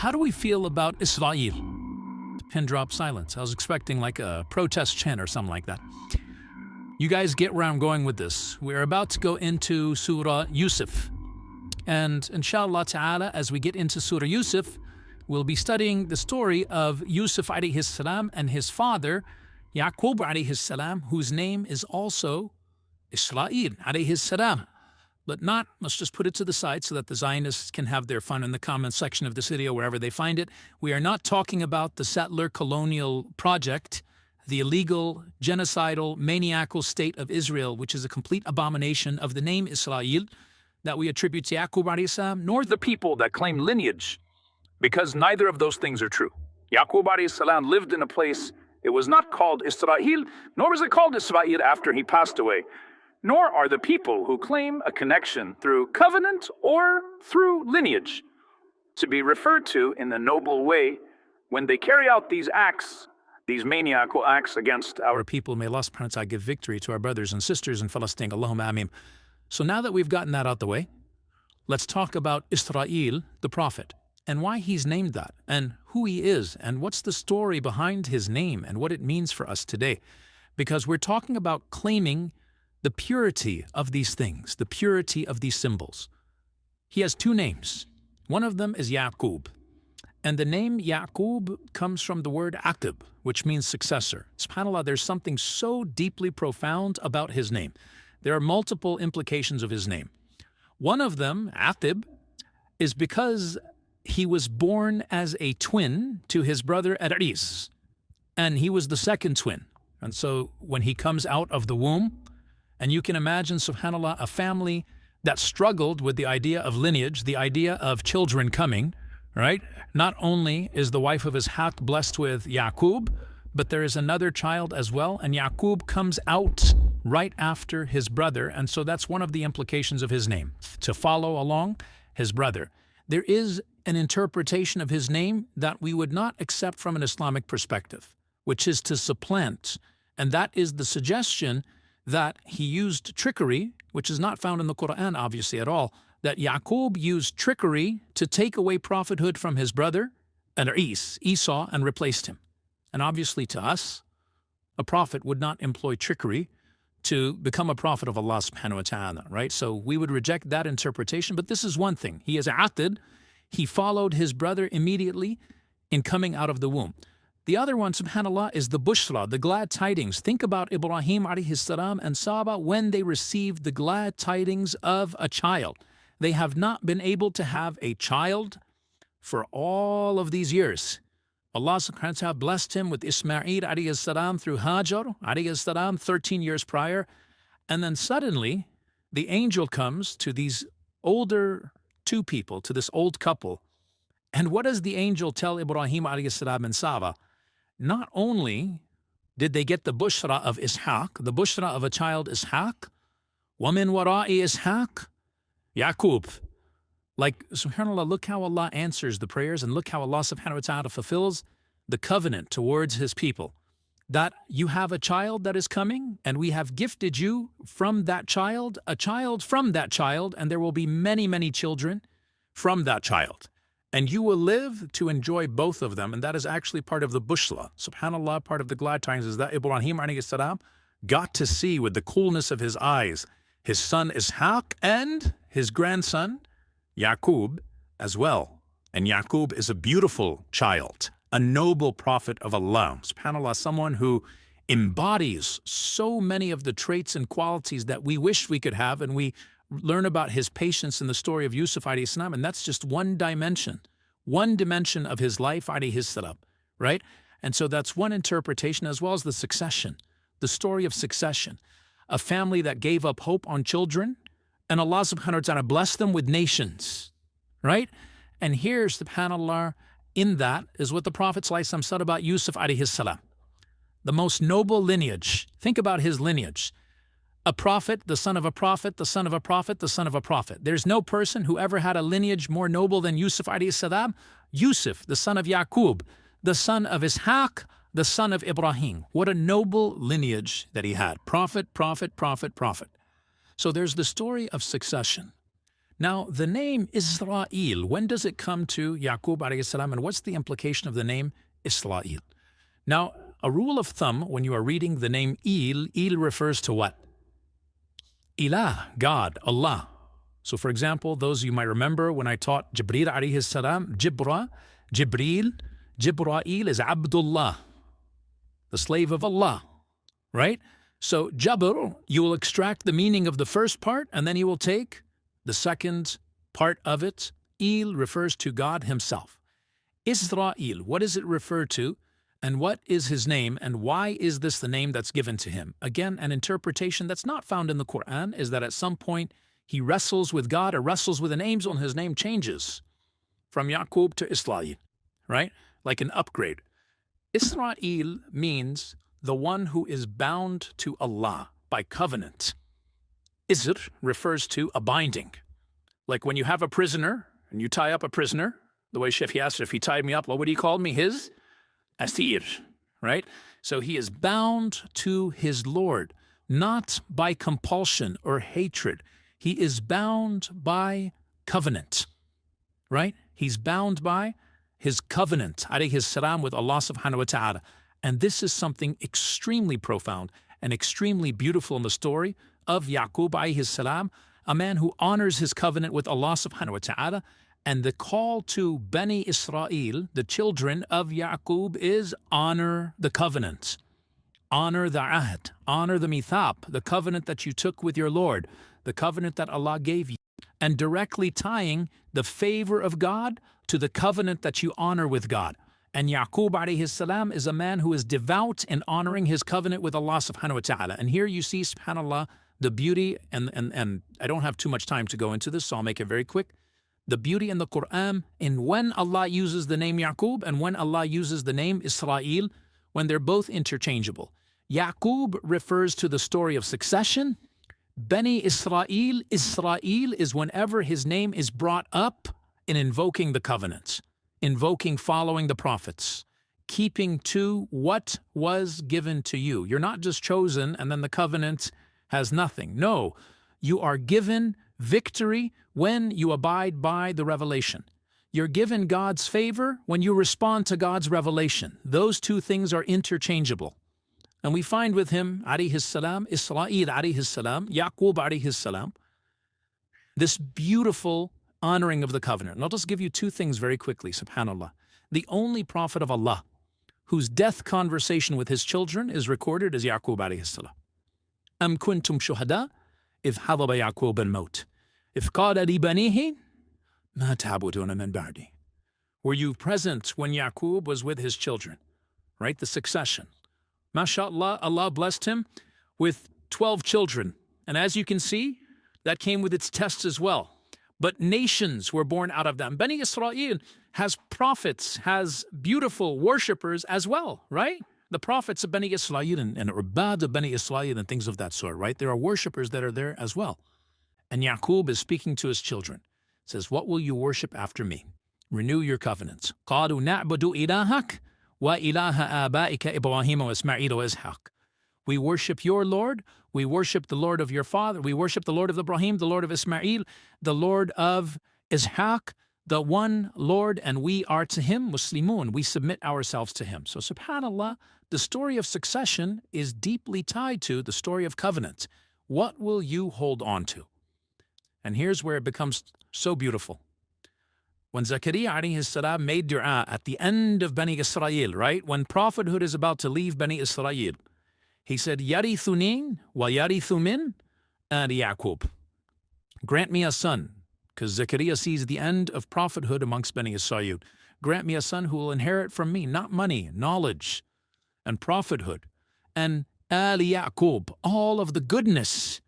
How do we feel about Israel? Pin drop silence. I was expecting like a protest chant or something like that. You guys get where I'm going with this. We're about to go into Surah Yusuf. And Inshaa Allahu T'ala, as we get into Surah Yusuf, we'll be studying the story of Yusuf alayhi salam and his father, Yaqub alayhi salam, whose name is also Israel alayhi salam. But not, let's just put it to the side so that the Zionists can have their fun in the comment section of this video, wherever they find it. We are not talking about the settler colonial project, the illegal, genocidal, maniacal state of Israel, which is a complete abomination of the name Israel that we attribute to Yaqub alayhi salam, nor the people that claim lineage, because neither of those things are true. Yaqub alayhi salam lived in a place, it was not called Israel, nor was it called Israel after he passed away. Nor are the people who claim a connection through covenant or through lineage to be referred to in a noble way when they carry out these acts, these maniacal acts against our people. May Allah subhanahu wa ta'ala give victory to our brothers and sisters in Palestine. Allahumma ameen. So now that we've gotten that out the way, let's talk about Israel, the prophet, and why he's named that, and who he is, and what's the story behind his name, and what it means for us today. Because we're talking about claiming the purity of these things, the purity of these symbols. He has two names. One of them is Yaqub. And the name Yaqub comes from the word Aqib, which means successor. SubhanAllah, there's something so deeply profound about his name. There are multiple implications of his name. One of them, Aqib, is because he was born as a twin to his brother Ad'is, and he was the second twin. And so when he comes out of the womb, and you can imagine, subhanAllah, a family that struggled with the idea of lineage, the idea of children coming, right? Not only is the wife of Ishaq blessed with Yaqub, but there is another child as well, and Yaqub comes out right after his brother, and so that's one of the implications of his name, to follow along his brother. There is an interpretation of his name that we would not accept from an Islamic perspective, which is to supplant, and that is the suggestion that he used trickery, which is not found in the Quran obviously at all, that Yaqub used trickery to take away prophethood from his brother, Esau, and replaced him. And obviously to us, a prophet would not employ trickery to become a prophet of Allah subhanahu wa ta'ala, right? So we would reject that interpretation, but this is one thing. He is aqid. He followed his brother immediately in coming out of the womb. The other one, subhanAllah, is the bushra, the glad tidings. Think about Ibrahim alayhi salam and Saba when they received the glad tidings of a child. They have not been able to have a child for all of these years. Allah subhanahu wa ta'ala blessed him with Ismail alayhi salam through Hajar alayhi salam 13 years prior. And then suddenly the angel comes to these older two people, to this old couple. And what does the angel tell Ibrahim alayhi salam and Saba? Not only did they get the bushra of Ishaq, the bushra of a child Ishaq, وَمِن وَرَاءِ Ishaq, Yaqub. Like, subhanAllah, look how Allah answers the prayers, and look how Allah subhanahu wa ta'ala fulfills the covenant towards his people. That you have a child that is coming, and we have gifted you from that child, a child from that child, and there will be many, many children from that child. And you will live to enjoy both of them, and that is actually part of the bushra. SubhanAllah, part of the glad tidings is that Ibrahim alayhi salam got to see with the coolness of his eyes his son Ishaq and his grandson Yaqub as well. And Yaqub is a beautiful child, a noble prophet of Allah. SubhanAllah, someone who embodies so many of the traits and qualities that we wish we could have, and we learn about his patience in the story of Yusuf alayhi salam, and that's just one dimension of his life alayhi salam, right? And so that's one interpretation, as well as the succession, the story of succession, a family that gave up hope on children, and Allah subhanahu wa ta'ala blessed them with nations, right? And here, subhanAllah, in that is what the Prophet ﷺ said about Yusuf alayhi salam, the most noble lineage. Think about his lineage. A prophet, the son of a prophet, the son of a prophet, the son of a prophet. There's no person who ever had a lineage more noble than Yusuf alayhi salam. Yusuf, the son of Yaqub, the son of Ishaq, the son of Ibrahim. What a noble lineage that he had. Prophet, prophet, prophet, prophet. So there's the story of succession. Now, the name Israel, when does it come to Yaqub alayhi salam, and what's the implication of the name Israel? Now, a rule of thumb, when you are reading the name Il refers to what? Ilah, God, Allah. So for example, those you might remember when I taught Jibreel alayhi salam, Jibreel is Abdullah, the slave of Allah, right? So Jabr, you will extract the meaning of the first part and then you will take the second part of it. Il refers to God himself. Israel, what does it refer to? And what is his name, and why is this the name that's given to him? Again, an interpretation that's not found in the Quran is that at some point he wrestles with God or wrestles with an angel and his name changes from Yaqub to Israel, right? Like an upgrade. Israel means the one who is bound to Allah by covenant. Isr refers to a binding. Like when you have a prisoner and you tie up a prisoner, the way Sheikh asked if he tied me up, what would he call me? His Asir, right? So he is bound to his Lord, not by compulsion or hatred. He is bound by covenant, right? He's bound by his covenant, alayhi salam, with Allah subhanahu wa ta'ala. And this is something extremely profound and extremely beautiful in the story of Yaqub alayhi salam, a man who honors his covenant with Allah subhanahu wa ta'ala. And the call to Bani Israel, the children of Yaqub, is honor the covenant, honor the ahd, honor the mithaq, the covenant that you took with your Lord, the covenant that Allah gave you, and directly tying the favor of God to the covenant that you honor with God. And Yaqub alayhi salam is a man who is devout in honoring his covenant with Allah subhanahu wa ta'ala. And here you see, subhanAllah, the beauty, and I don't have too much time to go into this, so I'll make it very quick. The beauty in the Quran, in when Allah uses the name Yaqub and when Allah uses the name Israel, when they're both interchangeable. Yaqub refers to the story of succession. Bani Israel is whenever his name is brought up in invoking the covenants, invoking following the prophets, keeping to what was given to you. You're not just chosen and then the covenant has nothing. No, you are given victory when you abide by the revelation. You're given God's favor when you respond to God's revelation. Those two things are interchangeable. And we find with him, alayhi salam, Israel alayhi salam, Yaqub alayhi salam, this beautiful honoring of the covenant. And I'll just give you two things very quickly, subhanAllah. The only prophet of Allah whose death conversation with his children is recorded is Yaqub alayhi salam. Am kuntum shuhada إذ حضر يعقوب الموت إذ قال لبنيه ما تعبدون من بعدي. Were you present when Yaqub was with his children? Right, the succession. MashaAllah, Allah blessed him with 12 children. And as you can see, that came with its tests as well. But nations were born out of them. Bani Israel has prophets, has beautiful worshippers as well, right? The prophets of Bani Israel and Ubad of Bani Israel and things of that sort, right? There are worshippers that are there as well. And Yaqub is speaking to his children. Says, what will you worship after me? Renew your covenants. قَالُوا نَعْبُدُ إِلَهَكَ وَإِلَهَ آبَائِكَ إِبْرَاهِيمَ وَإِسْمَعِيلَ وَإِسْحَاقَ. We worship your Lord. We worship the Lord of your father. We worship the Lord of Ibrahim, the Lord of Ismail, the Lord of Ishaq, the one Lord, and we are to him, Muslimun. We submit ourselves to him. So subhanAllah, the story of succession is deeply tied to the story of covenant. What will you hold on to? And here's where it becomes so beautiful. When Zakaria alayhi salam made dua at the end of Bani Israel, right? When prophethood is about to leave Bani Israel, he said, Yarithunin wa yarithu min ali Yaqub. Grant me a son, because Zakaria sees the end of prophethood amongst Bani Israel. Grant me a son who will inherit from me, not money, knowledge, and prophethood, and Ali Yaqub, all of the goodness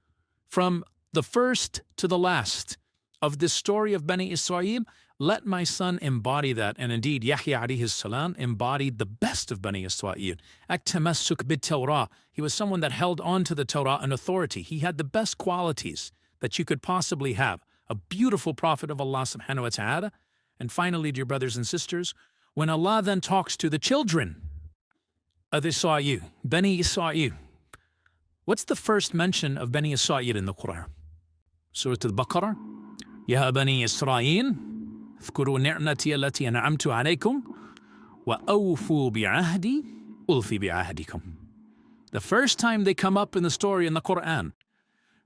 from the first to the last of this story of Bani Israel. Let my son embody that. And indeed, Yahya alayhi salam embodied the best of Bani Israel. At-tamassuk bit-Tawrah. He was someone that held on to the Torah and authority. He had the best qualities that you could possibly have. A beautiful prophet of Allah subhanahu wa ta'ala. And finally, dear brothers and sisters, when Allah then talks to the children of Israel, Bani Israel, what's the first mention of Bani Israel in the Quran? Surah Al-Baqarah, يا بني إسرائيل اذكروا نعمتي التي أنعمت عليكم وأوفوا بعهدي أوفي بعهدكم. The first time they come up in the story in the Quran,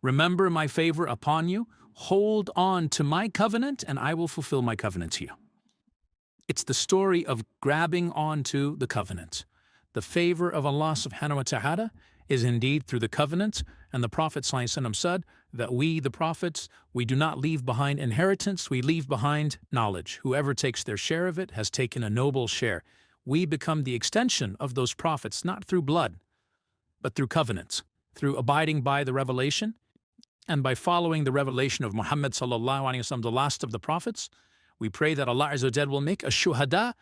remember my favor upon you, hold on to my covenant, and I will fulfill my covenant to you. It's the story of grabbing onto the covenant. The favor of Allah subhanahu wa ta'ala is indeed through the covenant, and the Prophet ﷺ said that we, the prophets, we do not leave behind inheritance, we leave behind knowledge. Whoever takes their share of it has taken a noble share. We become the extension of those prophets, not through blood, but through covenants, through abiding by the revelation, and by following the revelation of Muhammad sallallahu alaihi wasallam, the last of the prophets. We pray that Allah Azza wa Jal will make a shuhada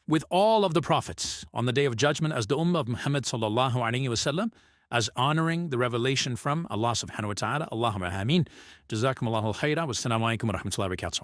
with all of the prophets on the day of judgment as the ummah of Muhammad sallallahu alaihi wasallam, as honoring the revelation from Allah subhanahu wa ta'ala. Allahumma ameen. Jazakumullahu khaira. Wassalamu alaikum wa rahmatullahi wa barakatuh.